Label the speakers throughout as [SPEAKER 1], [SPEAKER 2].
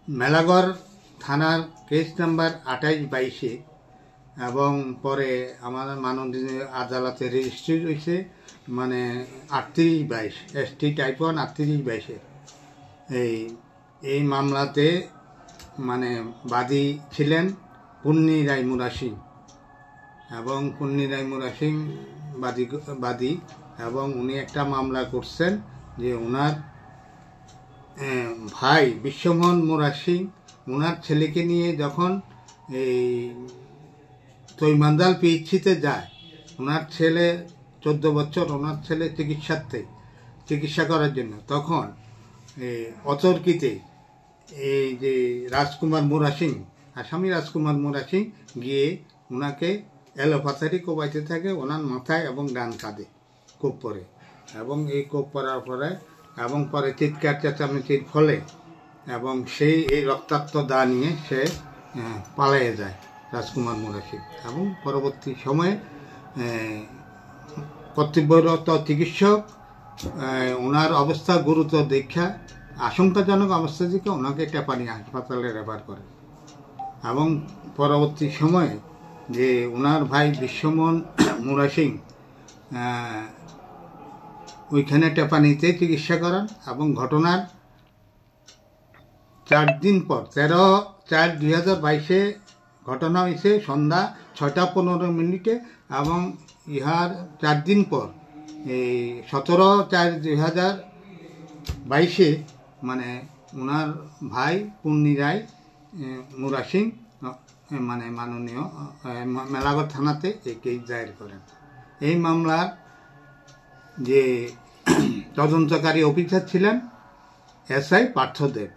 [SPEAKER 1] মেলাগড় থানার case number 28-22 এবং পরে আমাদের মাননীয় আদালতে রেজিস্ট্রি হয়েছে মানে 38-22 ST টাইপ 1 38-22। এই মামলাতে মানে বাদী ছিলেন পুন্নি রায় মুরা সিং এবং পুন্নি রায় মুরা সিং বাদী এবং উনি একটা মামলা করছেন যে ওনার ভাই বিশ্বমোহন মুরা সিং ওনার ছেলেকে নিয়ে যখন এই তৈমান্দাল পিএইচসিতে যায়, ওনার ছেলে 14 বছর, ওনার ছেলে চিকিৎসা করার জন্য, তখন অতর্কিতে এই যে রাজকুমার মুরা সিং, আসামি রাজকুমার মুরা সিং গিয়ে ওনাকে এলোপাথারি কোপাইতে থাকে ওনার মাথায় এবং ডান কাঁধে কোপ পড়ে এবং এই কোপ পড়ার পরে এবং পরে চিৎকার চেঁচামেচির ফলে এবং সেই এই রক্তাক্ত দা নিয়ে সে পালিয়ে যায় রাজকুমার মুরা সিং এবং পরবর্তী সময়ে কর্তব্যরত চিকিৎসক ওনার অবস্থা গুরুতর দেখা আশঙ্কাজনক অবস্থা থেকে ওনাকে টেপানি হাসপাতালে রেফার করে এবং পরবর্তী সময়ে যে ওনার ভাই বিশ্বমোহন মুরা সিং ওইখানে টেপানিতে চিকিৎসা করান এবং ঘটনার 4 দিন পর 13/4/2022 ঘটনা হয়েছে সন্ধ্যা 6:15 এবং ইহার 4 দিন পর এই 17/4/2022 মানে ওনার ভাই পুন্নি রায় মুরা সিং মানে মাননীয় মেলাগড় থানাতে এই কেস দায়ের করেন। এই মামলার যে তদন্তকারী অফিসার ছিলেন SI পার্থদেব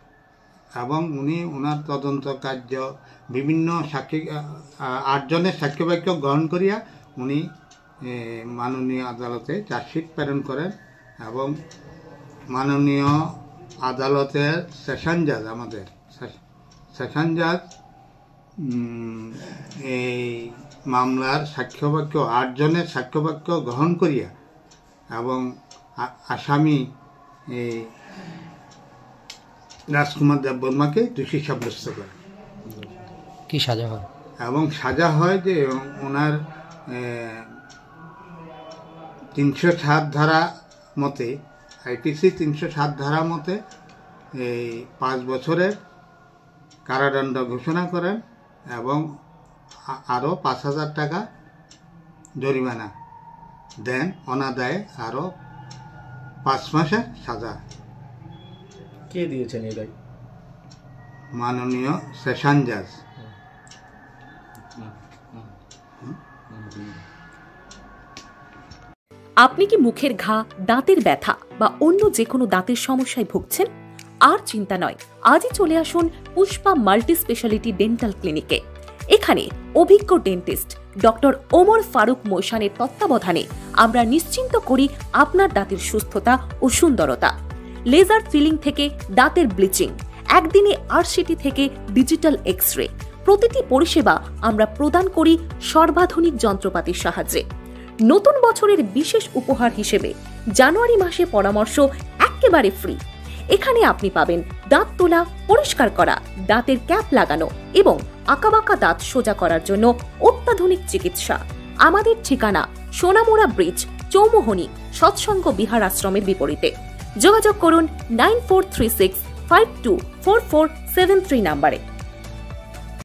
[SPEAKER 1] এবং উনি ওনার তদন্ত কার্য বিভিন্ন সাক্ষী 8 জনের সাক্ষ্যবাক্য গ্রহণ করিয়া উনি মাননীয় আদালতে চার্জশিট প্রেরণ করেন এবং মাননীয় আদালতের সেশন জাজ আমাদের সেশন জাজ এই মামলার সাক্ষ্যবাক্য 8 জনের সাক্ষ্যবাক্য গ্রহণ করিয়া এবং আসামি রাজকুমার দেববর্মাকে দোষী সাব্যস্ত করে।
[SPEAKER 2] কি সাজা হয়?
[SPEAKER 1] এবং সাজা হয় যে ওনার 307 ধারা মতে IPC 307 ধারা মতে এই 5 বছরের কারাদণ্ড ঘোষণা করেন এবং আরও 5,000 টাকা জরিমানা দেন, অনাদায়ে আরও 5 মাসের সাজা।
[SPEAKER 3] কে দিয়েছেন এই রায়?
[SPEAKER 1] মাননীয় সেশন জাজ।
[SPEAKER 4] আপনি কি মুখের ঘা, দাঁতের ব্যথা বা অন্য যে কোনো দাঁতের সমস্যায় ভুগছেন? আর চিন্তা নয়, আজই চলে আসুন পুষ্পা মাল্টি স্পেশালিটি ডেন্টাল ক্লিনিকে। এখানে অভিজ্ঞ ডেন্টিস্ট ডক্টর ওমর ফারুক মোশানের তত্ত্বাবধানে আমরা নিশ্চিন্ত করি আপনার দাঁতের সুস্থতা ও সুন্দরতা। লেজার ফিলিং থেকে দাঁতের ব্লিচিং, একদিনে RCT থেকে ডিজিটাল এক্স-রে, প্রতিটি পরিষেবা আমরা প্রদান করি সর্বাধুনিক যন্ত্রপাতির সাহায্যে। নতুন বছরের বিশেষ উপহার হিসেবে জানুয়ারি মাসে পরামর্শ একেবারে ফ্রি। এখানে আপনি পাবেন দাঁত তোলা, পরিষ্কার করা, দাঁতের ক্যাপ লাগানো এবং আঁকাবাঁকা দাঁত সোজা করার জন্য অত্যাধুনিক চিকিৎসা। আমাদের ঠিকানা সোনামুড়া ব্রিজ, চৌমোহনী সৎসঙ্গ বিহার আশ্রমের বিপরীতে। যোগাযোগ করুন 9436524473 নম্বরে।